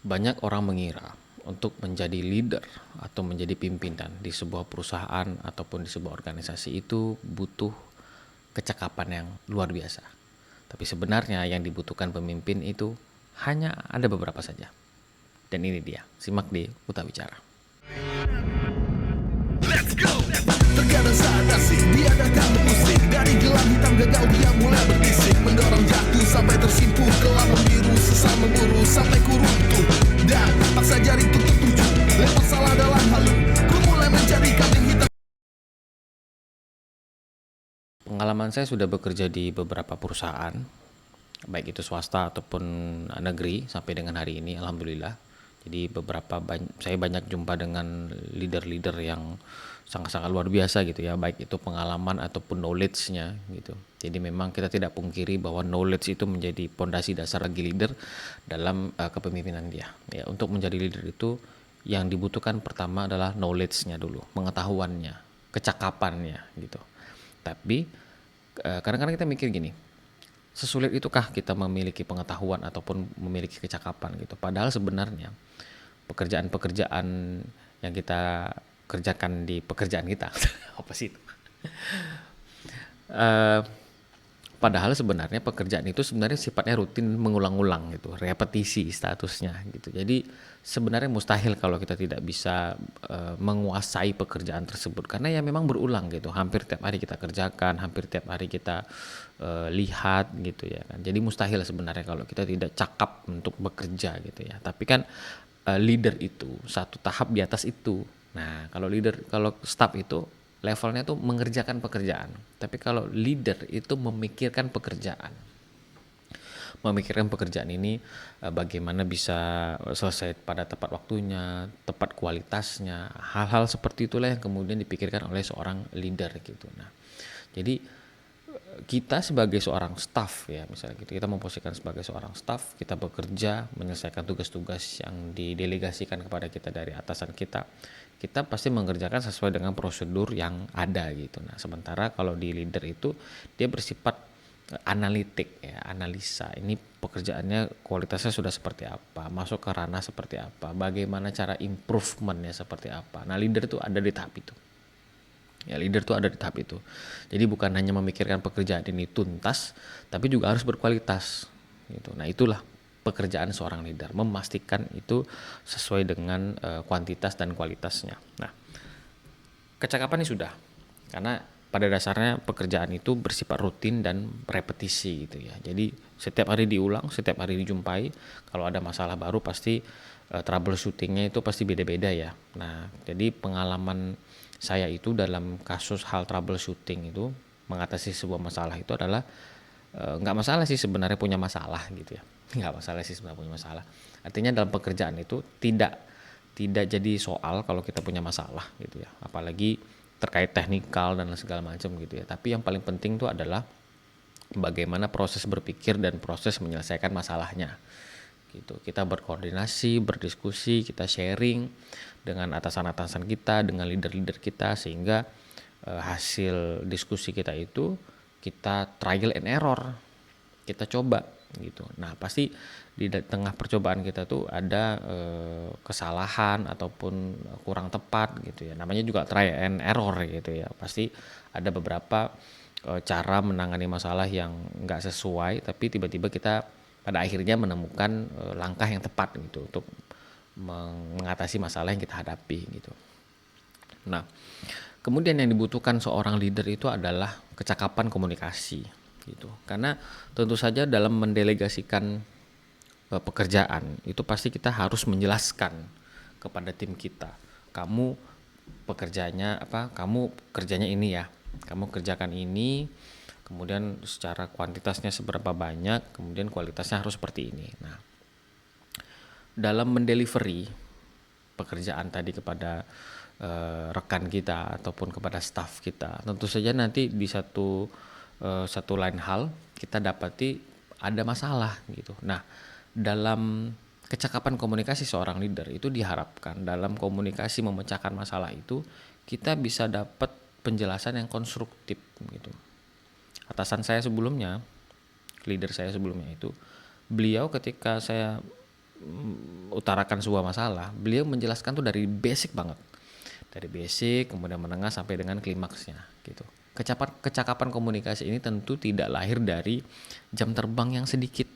Banyak orang mengira untuk menjadi leader atau menjadi pimpinan di sebuah perusahaan ataupun di sebuah organisasi itu butuh kecakapan yang luar biasa. Tapi sebenarnya yang dibutuhkan pemimpin itu hanya ada beberapa saja. Dan ini dia, simak di Uta Bicara. Let's go. Terkadang saat asik dia datang bermusik. Dari gelang hitam gagal dia mulai berbisik, mendorong jatuh sampai tersimpuh, kelam membiru, sesal memburu sampai kuruntuh. Dan paksa jari untuk tertuju, lempar salah dalam halu, ku mulai mencari kambing hitam. Pengalaman saya sudah bekerja di beberapa perusahaan, baik itu swasta ataupun negeri sampai dengan hari ini, alhamdulillah. Jadi saya banyak jumpa dengan leader-leader yang sangat-sangat luar biasa gitu ya, baik itu pengalaman ataupun knowledge-nya gitu. Jadi memang kita tidak pungkiri bahwa knowledge itu menjadi pondasi dasar bagi leader dalam kepemimpinan dia. Ya, untuk menjadi leader itu yang dibutuhkan pertama adalah knowledge-nya dulu, pengetahuannya, kecakapannya gitu. Tapi kadang-kadang kita mikir gini, sesulit itukah kita memiliki pengetahuan ataupun memiliki kecakapan gitu. Padahal sebenarnya pekerjaan-pekerjaan yang kita kerjakan di pekerjaan kita apa sih itu? Eh, Padahal sebenarnya pekerjaan itu sebenarnya sifatnya rutin, mengulang-ulang gitu, repetisi statusnya gitu. Jadi sebenarnya mustahil kalau kita tidak bisa menguasai pekerjaan tersebut karena ya memang berulang gitu. Hampir tiap hari kita kerjakan, hampir tiap hari kita lihat gitu ya kan. Jadi mustahil sebenarnya kalau kita tidak cakap untuk bekerja gitu ya. Tapi kan leader itu satu tahap di atas itu. Nah, kalau staff itu levelnya tuh mengerjakan pekerjaan. Tapi kalau leader itu memikirkan pekerjaan. Memikirkan pekerjaan ini bagaimana bisa selesai pada tepat waktunya, tepat kualitasnya. Hal-hal seperti itulah yang kemudian dipikirkan oleh seorang leader gitu. Nah, jadi kita sebagai seorang staff ya, misalnya gitu, kita memposisikan sebagai seorang staff, kita bekerja menyelesaikan tugas-tugas yang didelegasikan kepada kita dari atasan kita, kita pasti mengerjakan sesuai dengan prosedur yang ada gitu. Nah, sementara kalau di leader itu dia bersifat analitik ya, analisa. Ini pekerjaannya kualitasnya sudah seperti apa, masuk ke ranah seperti apa, bagaimana cara improvementnya seperti apa. Nah, leader itu ada di tahap itu. Ya, leader tuh ada di tahap itu. Jadi bukan hanya memikirkan pekerjaan ini tuntas, tapi juga harus berkualitas gitu. Nah, itulah pekerjaan seorang leader, memastikan itu sesuai dengan kuantitas dan kualitasnya. Nah, kecakapan ini sudah. Karena pada dasarnya pekerjaan itu bersifat rutin dan repetisi gitu ya. Jadi setiap hari diulang, setiap hari dijumpai. Kalau ada masalah baru pasti troubleshootingnya itu pasti beda-beda ya. Nah, jadi pengalaman saya itu dalam kasus hal troubleshooting itu mengatasi sebuah masalah itu adalah nggak masalah sih sebenarnya punya masalah gitu ya. Nggak masalah sih sebenarnya punya masalah. Artinya dalam pekerjaan itu tidak jadi soal kalau kita punya masalah gitu ya. Apalagi terkait teknikal dan segala macam gitu ya. Tapi yang paling penting itu adalah bagaimana proses berpikir dan proses menyelesaikan masalahnya gitu. Kita berkoordinasi, berdiskusi, kita sharing dengan atasan-atasan kita, dengan leader-leader kita, sehingga hasil diskusi kita itu kita trial and error, kita coba gitu. Nah, pasti di tengah percobaan kita tuh ada kesalahan ataupun kurang tepat gitu ya. Namanya juga trial and error gitu ya. Pasti ada beberapa cara menangani masalah yang nggak sesuai, tapi tiba-tiba kita pada akhirnya menemukan langkah yang tepat gitu untuk mengatasi masalah yang kita hadapi gitu. Nah, kemudian yang dibutuhkan seorang leader itu adalah kecakapan komunikasi gitu. Karena tentu saja dalam mendelegasikan pekerjaan itu pasti kita harus menjelaskan kepada tim kita. Kamu pekerjaannya apa? Kamu kerjanya ini ya. Kamu kerjakan ini, kemudian secara kuantitasnya seberapa banyak, kemudian kualitasnya harus seperti ini. Nah, dalam mendelivery pekerjaan tadi kepada rekan kita ataupun kepada staff kita, tentu saja nanti di satu lain hal kita dapati ada masalah gitu. Nah, dalam kecakapan komunikasi seorang leader itu diharapkan dalam komunikasi memecahkan masalah itu kita bisa dapat penjelasan yang konstruktif gitu. Atasan saya sebelumnya, leader saya sebelumnya itu, beliau ketika saya utarakan sebuah masalah, beliau menjelaskan tuh dari basic banget. Dari basic, kemudian menengah sampai dengan klimaksnya gitu. Kecakapan komunikasi ini tentu tidak lahir dari jam terbang yang sedikit.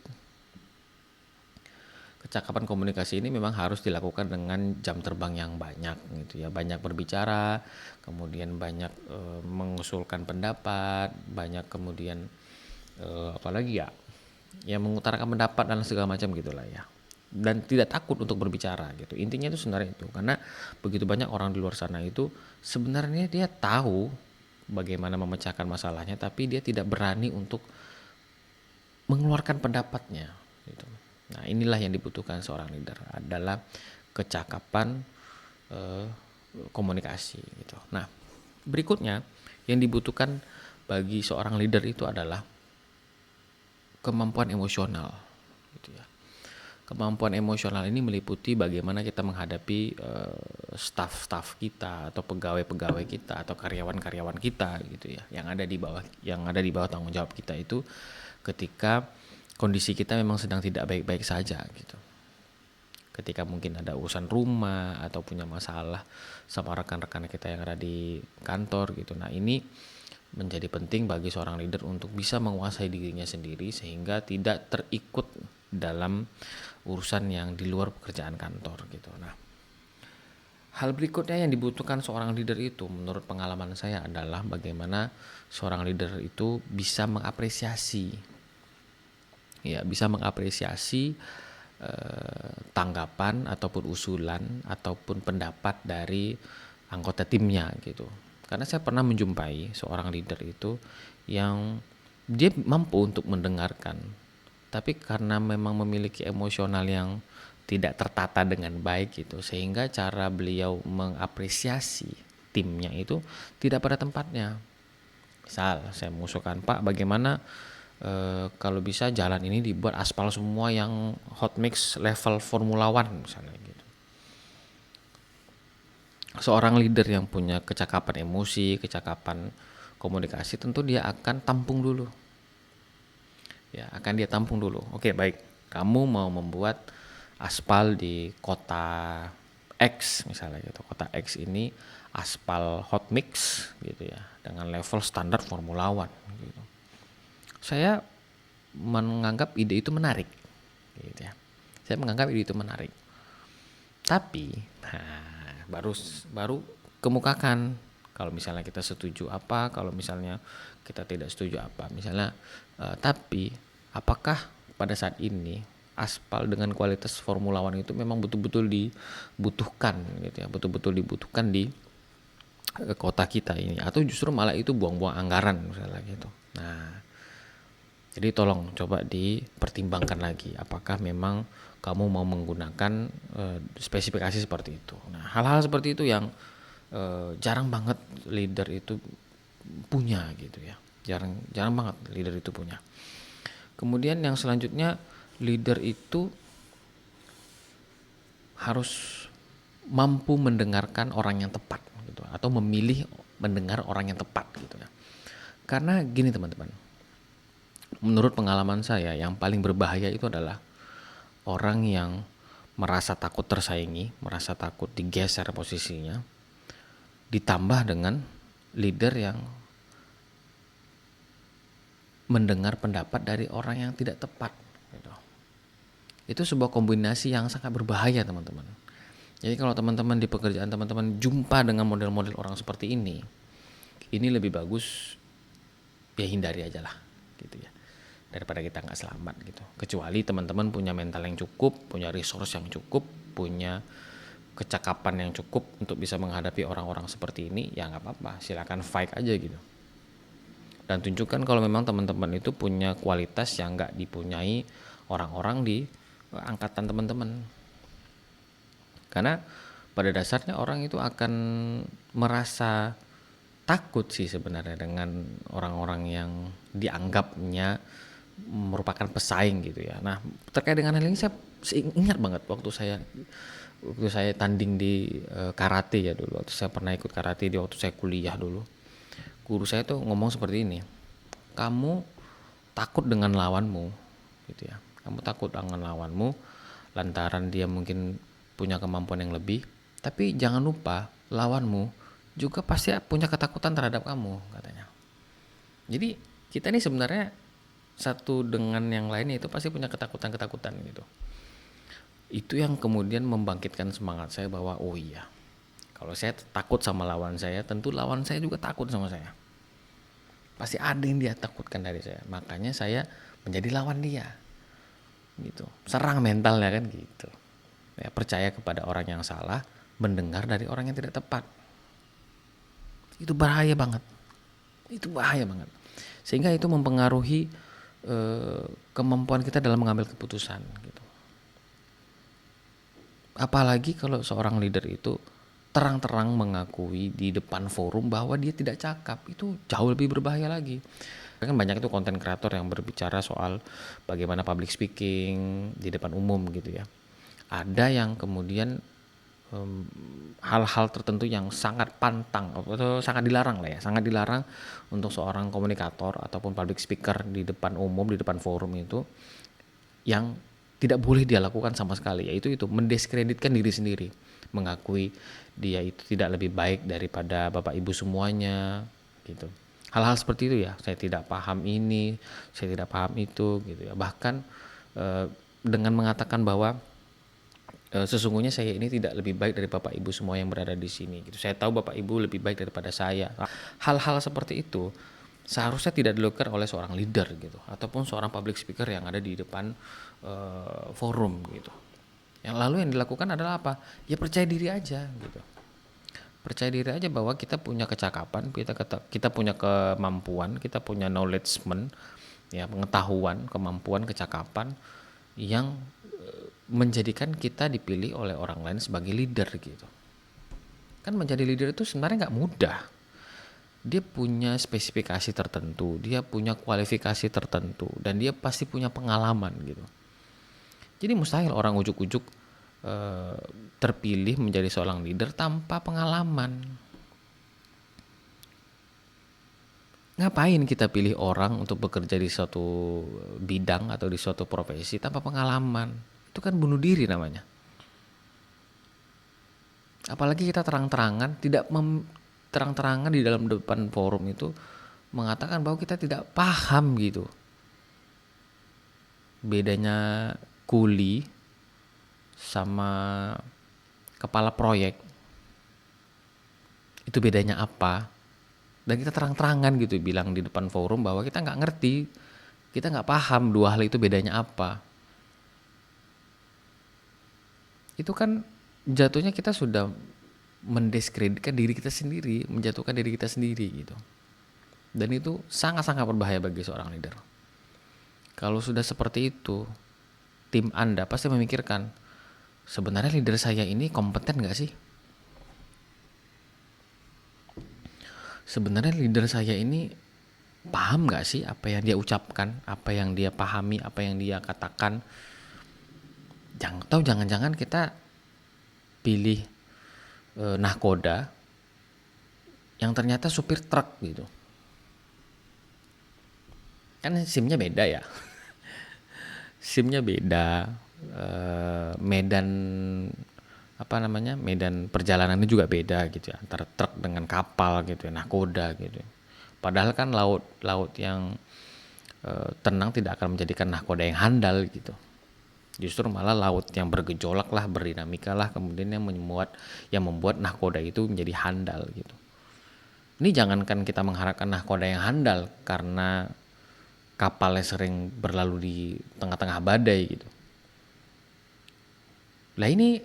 Kecakapan komunikasi ini memang harus dilakukan dengan jam terbang yang banyak gitu ya, banyak berbicara, kemudian banyak mengusulkan pendapat, banyak kemudian apalagi ya mengutarakan pendapat dan segala macam gitulah ya, dan tidak takut untuk berbicara gitu. Intinya itu sebenarnya itu, karena begitu banyak orang di luar sana itu sebenarnya dia tahu bagaimana memecahkan masalahnya, tapi dia tidak berani untuk mengeluarkan pendapatnya gitu. Nah, inilah yang dibutuhkan seorang leader, adalah kecakapan komunikasi gitu. Nah, berikutnya yang dibutuhkan bagi seorang leader itu adalah kemampuan emosional gitu ya. Kemampuan emosional ini meliputi bagaimana kita menghadapi staff-staff kita atau pegawai-pegawai kita atau karyawan-karyawan kita gitu ya, yang ada di bawah tanggung jawab kita itu, ketika kondisi kita memang sedang tidak baik-baik saja gitu. Ketika mungkin ada urusan rumah atau punya masalah sama rekan-rekan kita yang ada di kantor gitu. Nah, ini menjadi penting bagi seorang leader untuk bisa menguasai dirinya sendiri sehingga tidak terikut dalam urusan yang di luar pekerjaan kantor gitu. Nah, hal berikutnya yang dibutuhkan seorang leader itu menurut pengalaman saya adalah bagaimana seorang leader itu bisa mengapresiasi tanggapan ataupun usulan ataupun pendapat dari anggota timnya gitu. Karena saya pernah menjumpai seorang leader itu yang dia mampu untuk mendengarkan, tapi karena memang memiliki emosional yang tidak tertata dengan baik gitu, sehingga cara beliau mengapresiasi timnya itu tidak pada tempatnya. Misal saya mengusulkan, Pak, bagaimana kalau bisa jalan ini dibuat aspal semua yang hot mix level Formula One misalnya gitu. Seorang leader yang punya kecakapan emosi, kecakapan komunikasi, tentu dia akan tampung dulu. Ya, akan dia tampung dulu. Oke, baik. Kamu mau membuat aspal di kota X misalnya gitu. Kota X ini aspal hot mix gitu ya, dengan level standar Formula One gitu. Saya menganggap ide itu menarik gitu ya. Saya menganggap ide itu menarik. Tapi baru kemukakan kalau misalnya kita setuju apa, kalau misalnya kita tidak setuju apa. Misalnya tapi apakah pada saat ini aspal dengan kualitas Formula One itu memang betul-betul dibutuhkan gitu ya, betul-betul dibutuhkan di kota kita ini, atau justru malah itu buang-buang anggaran misalnya gitu. Nah, jadi tolong coba dipertimbangkan lagi apakah memang kamu mau menggunakan spesifikasi seperti itu. Nah, hal-hal seperti itu yang jarang banget leader itu punya gitu ya. Jarang banget leader itu punya. Kemudian yang selanjutnya, leader itu harus mampu mendengarkan orang yang tepat gitu, atau memilih mendengar orang yang tepat gitu ya. Karena gini teman-teman, menurut pengalaman saya yang paling berbahaya itu adalah orang yang merasa takut tersaingi, merasa takut digeser posisinya, ditambah dengan leader yang mendengar pendapat dari orang yang tidak tepat gitu. Itu sebuah kombinasi yang sangat berbahaya teman-teman. Jadi kalau teman-teman di pekerjaan teman-teman jumpa dengan model-model orang seperti ini lebih bagus ya hindari aja lah gitu ya, daripada kita nggak selamat gitu. Kecuali teman-teman punya mental yang cukup, punya resource yang cukup, punya kecakapan yang cukup untuk bisa menghadapi orang-orang seperti ini, ya nggak apa-apa, silakan fight aja gitu. Dan tunjukkan kalau memang teman-teman itu punya kualitas yang nggak dipunyai orang-orang di angkatan teman-teman. Karena pada dasarnya orang itu akan merasa takut sih sebenarnya dengan orang-orang yang dianggapnya merupakan pesaing gitu ya. Nah, terkait dengan hal ini saya ingat banget waktu saya tanding di karate ya dulu. Waktu saya pernah ikut karate di waktu saya kuliah dulu. Guru saya tuh ngomong seperti ini, kamu takut dengan lawanmu gitu ya, kamu takut dengan lawanmu, lantaran dia mungkin punya kemampuan yang lebih. Tapi jangan lupa lawanmu juga pasti punya ketakutan terhadap kamu katanya. Jadi kita ini sebenarnya satu dengan yang lainnya itu pasti punya ketakutan-ketakutan gitu. Itu yang kemudian membangkitkan semangat saya bahwa oh iya, kalau saya takut sama lawan saya, tentu lawan saya juga takut sama saya. Pasti ada yang dia takutkan dari saya. Makanya saya menjadi lawan dia. Gitu. Serang mentalnya kan gitu. Ya, percaya kepada orang yang salah, mendengar dari orang yang tidak tepat. Itu bahaya banget. Itu bahaya banget. Sehingga itu mempengaruhi kemampuan kita dalam mengambil keputusan gitu. Apalagi kalau seorang leader itu terang-terang mengakui di depan forum bahwa dia tidak cakap, itu jauh lebih berbahaya lagi. Kan banyak itu konten kreator yang berbicara soal bagaimana public speaking di depan umum gitu ya. Ada yang kemudian hal-hal tertentu yang sangat pantang atau sangat dilarang lah ya, sangat dilarang untuk seorang komunikator ataupun public speaker di depan umum, di depan forum itu, yang tidak boleh dia lakukan sama sekali, yaitu itu mendiskreditkan diri sendiri, mengakui dia itu tidak lebih baik daripada bapak ibu semuanya gitu. Hal-hal seperti itu ya, saya tidak paham ini, saya tidak paham itu gitu ya. Bahkan dengan mengatakan bahwa sesungguhnya saya ini tidak lebih baik dari bapak ibu semua yang berada di sini gitu. Saya tahu bapak ibu lebih baik daripada saya. Hal-hal seperti itu seharusnya tidak dilakukan oleh seorang leader gitu, ataupun seorang public speaker yang ada di depan forum gitu. Yang lalu yang dilakukan adalah apa? Ya percaya diri aja gitu. Percaya diri aja bahwa kita punya kecakapan, kita punya kemampuan, kita punya knowledgement, ya pengetahuan, kemampuan, kecakapan yang menjadikan kita dipilih oleh orang lain sebagai leader gitu. Kan menjadi leader itu sebenarnya nggak mudah. Dia punya spesifikasi tertentu, dia punya kualifikasi tertentu, dan dia pasti punya pengalaman gitu. Jadi mustahil orang ujuk-ujuk terpilih menjadi seorang leader tanpa pengalaman. Ngapain kita pilih orang untuk bekerja di suatu bidang atau di suatu profesi tanpa pengalaman? Itu kan bunuh diri namanya. Apalagi kita terang-terangan terang-terangan di dalam depan forum itu mengatakan bahwa kita tidak paham gitu. Bedanya kuli sama kepala proyek. Itu bedanya apa? Dan kita terang-terangan gitu bilang di depan forum bahwa kita nggak ngerti, kita nggak paham dua hal itu bedanya apa. Itu kan jatuhnya kita sudah mendiskreditkan diri kita sendiri, menjatuhkan diri kita sendiri gitu. Dan itu sangat-sangat berbahaya bagi seorang leader. Kalau sudah seperti itu, tim Anda pasti memikirkan, sebenarnya leader saya ini kompeten gak sih? Sebenarnya leader saya ini paham gak sih apa yang dia ucapkan, apa yang dia pahami, apa yang dia katakan? Jangan-jangan kita pilih nahkoda yang ternyata supir truk gitu. Kan SIM-nya beda ya. SIM-nya beda, medan medan perjalanannya juga beda gitu ya, antara truk dengan kapal gitu ya, nahkoda gitu. Padahal kan laut yang tenang tidak akan menjadikan nahkoda yang handal gitu. Justru malah laut yang bergejolak lah, berdinamika lah, kemudian yang membuat nahkoda itu menjadi handal gitu. Ini jangankan kita mengharapkan nahkoda yang handal karena kapalnya sering berlalu di tengah-tengah badai gitu. Lah ini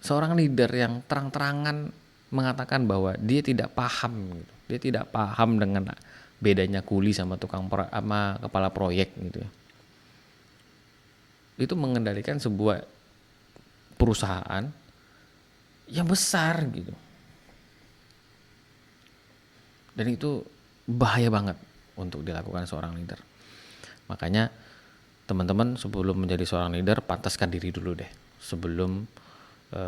seorang leader yang terang-terangan mengatakan bahwa dia tidak paham gitu. Dia tidak paham dengan bedanya kuli sama sama kepala proyek gitu ya. Itu mengendalikan sebuah perusahaan yang besar gitu. Dan itu bahaya banget untuk dilakukan seorang leader. Makanya teman-teman sebelum menjadi seorang leader, pantaskan diri dulu deh. Sebelum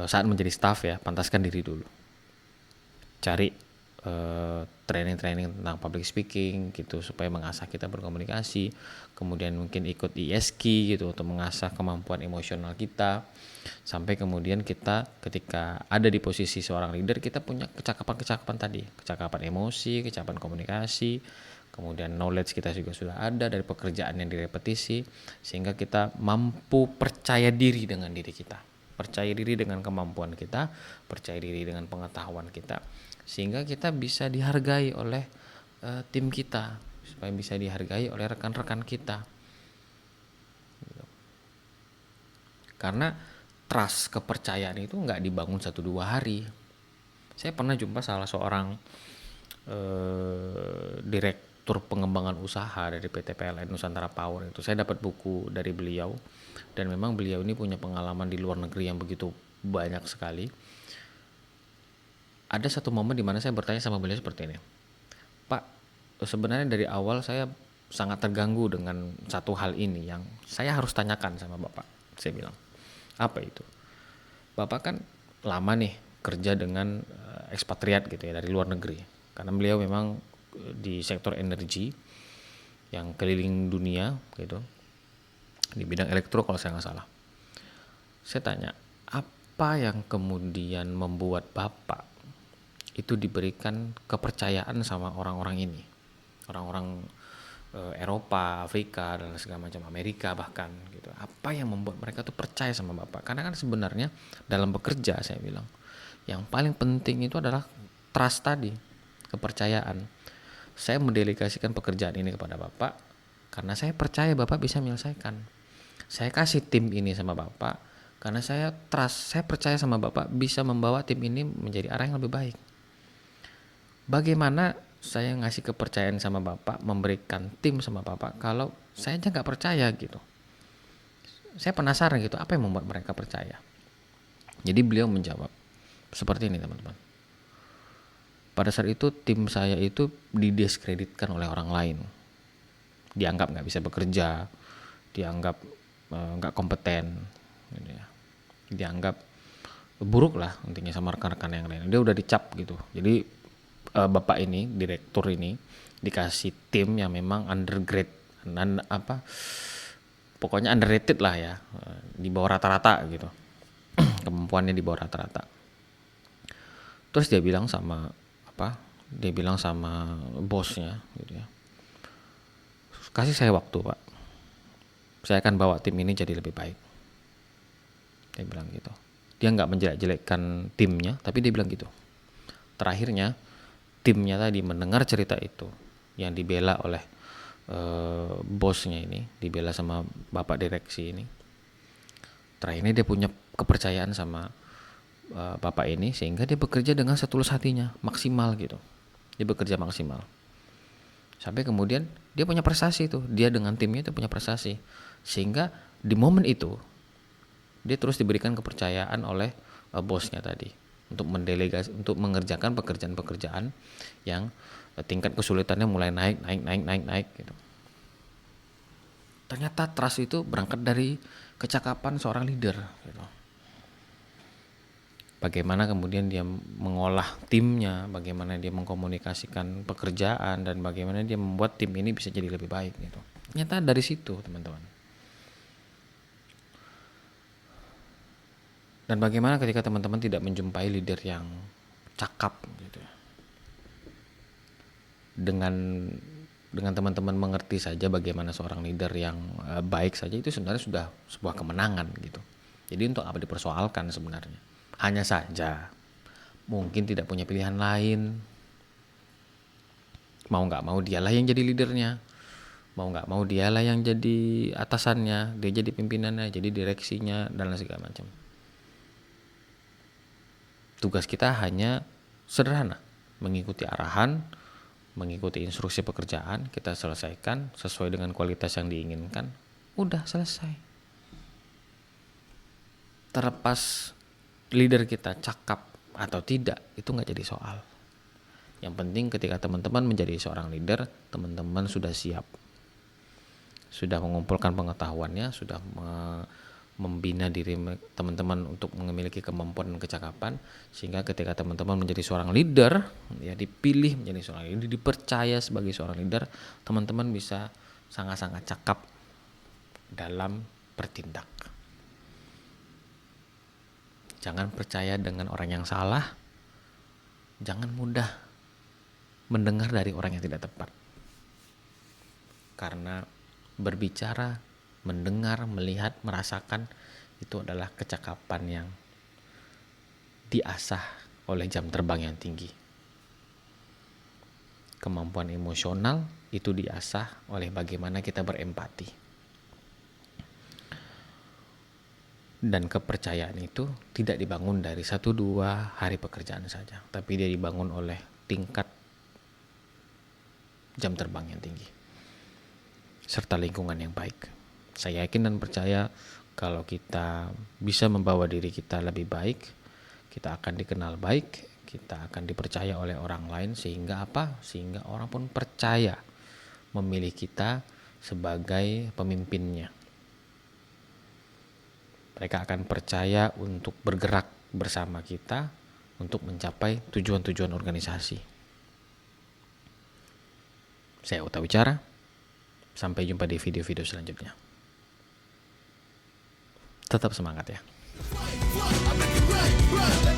saat menjadi staff ya, pantaskan diri dulu. Cari training-training tentang public speaking gitu supaya mengasah kita berkomunikasi, kemudian mungkin ikut ISK gitu untuk mengasah kemampuan emosional kita, sampai kemudian kita ketika ada di posisi seorang leader kita punya kecakapan-kecakapan tadi, kecakapan emosi, kecakapan komunikasi, kemudian knowledge kita juga sudah ada dari pekerjaan yang direpetisi, sehingga kita mampu percaya diri dengan diri kita, percaya diri dengan kemampuan kita, percaya diri dengan pengetahuan kita, sehingga kita bisa dihargai oleh tim kita, supaya bisa dihargai oleh rekan-rekan kita. Karena trust, kepercayaan itu nggak dibangun 1-2 hari. Saya pernah jumpa salah seorang direktur pengembangan usaha dari PT PLN Nusantara Power itu. Saya dapat buku dari beliau, dan memang beliau ini punya pengalaman di luar negeri yang begitu banyak sekali. Ada satu momen di mana saya bertanya sama beliau seperti ini, Pak, sebenarnya dari awal saya sangat terganggu dengan satu hal ini yang saya harus tanyakan sama Bapak. Saya bilang, apa itu? Bapak kan lama nih kerja dengan ekspatriat gitu ya, dari luar negeri, karena beliau memang di sektor energi yang keliling dunia gitu, di bidang elektro kalau saya nggak salah. Saya tanya, apa yang kemudian membuat Bapak itu diberikan kepercayaan sama orang-orang ini, orang-orang Eropa, Afrika, dan segala macam, Amerika bahkan gitu. Apa yang membuat mereka tuh percaya sama Bapak? Karena kan sebenarnya dalam bekerja, saya bilang, yang paling penting itu adalah trust tadi, kepercayaan. Saya mendelegasikan pekerjaan ini kepada Bapak karena saya percaya Bapak bisa menyelesaikan. Saya kasih tim ini sama Bapak karena saya trust, saya percaya sama Bapak bisa membawa tim ini menjadi arah yang lebih baik. Bagaimana saya ngasih kepercayaan sama Bapak, memberikan tim sama Bapak, kalau saya aja nggak percaya gitu? Saya penasaran gitu, apa yang membuat mereka percaya? Jadi beliau menjawab seperti ini, teman-teman. Pada saat itu tim saya itu didiskreditkan oleh orang lain, dianggap nggak bisa bekerja, dianggap nggak kompeten, gitu ya. Dianggap buruk lah intinya sama rekan-rekan yang lain. Dia udah dicap gitu. Jadi Bapak ini, direktur ini, dikasih tim yang memang undergrade, pokoknya underrated lah ya, di bawah rata-rata gitu, kemampuannya di bawah rata-rata. Terus dia bilang sama bosnya gitu ya, kasih saya waktu Pak, saya akan bawa tim ini jadi lebih baik. Dia bilang gitu. Dia nggak menjelek-jelekkan timnya, tapi dia bilang gitu. Terakhirnya timnya tadi mendengar cerita itu yang dibela oleh bosnya ini, dibela sama bapak direksi ini. Terakhirnya dia punya kepercayaan sama bapak ini, sehingga dia bekerja dengan setulus hatinya, maksimal gitu. Dia bekerja maksimal sampai kemudian dia punya prestasi tuh, dia dengan timnya itu punya prestasi, sehingga di momen itu dia terus diberikan kepercayaan oleh bosnya tadi untuk mendelegasi, untuk mengerjakan pekerjaan-pekerjaan yang tingkat kesulitannya mulai naik gitu. Ternyata trust itu berangkat dari kecakapan seorang leader gitu. Bagaimana kemudian dia mengolah timnya, bagaimana dia mengkomunikasikan pekerjaan, dan bagaimana dia membuat tim ini bisa jadi lebih baik gitu. Ternyata dari situ, teman-teman. Dan bagaimana ketika teman-teman tidak menjumpai leader yang cakap gitu ya. Dengan teman-teman mengerti saja bagaimana seorang leader yang baik saja, itu sebenarnya sudah sebuah kemenangan gitu. Jadi untuk apa dipersoalkan sebenarnya? Hanya saja mungkin tidak punya pilihan lain. Mau nggak mau dialah yang jadi leadernya. Mau nggak mau dialah yang jadi atasannya. Dia jadi pimpinannya, jadi direksinya, dan lain segala macam. Tugas kita hanya sederhana, mengikuti arahan, mengikuti instruksi pekerjaan, kita selesaikan sesuai dengan kualitas yang diinginkan, udah selesai. Terlepas leader kita cakap atau tidak, itu nggak jadi soal. Yang penting ketika teman-teman menjadi seorang leader, teman-teman sudah siap, sudah mengumpulkan pengetahuannya, sudah membina diri teman-teman untuk memiliki kemampuan dan kecakapan, sehingga ketika teman-teman menjadi seorang leader, ya dipilih menjadi seorang leader, dipercaya sebagai seorang leader, teman-teman bisa sangat-sangat cakap dalam bertindak. Jangan percaya dengan orang yang salah, jangan mudah mendengar dari orang yang tidak tepat. Karena berbicara, mendengar, melihat, merasakan itu adalah kecakapan yang diasah oleh jam terbang yang tinggi. Kemampuan emosional itu diasah oleh bagaimana kita berempati. Dan kepercayaan itu tidak dibangun dari 1-2 hari pekerjaan saja, tapi dia dibangun oleh tingkat jam terbang yang tinggi serta lingkungan yang baik. Saya yakin dan percaya kalau kita bisa membawa diri kita lebih baik, kita akan dikenal baik, kita akan dipercaya oleh orang lain, sehingga apa? Sehingga orang pun percaya memilih kita sebagai pemimpinnya. Mereka akan percaya untuk bergerak bersama kita untuk mencapai tujuan-tujuan organisasi. Saya Uta Wicara. Sampai jumpa di video-video selanjutnya. Tetap semangat ya. I make it right, right.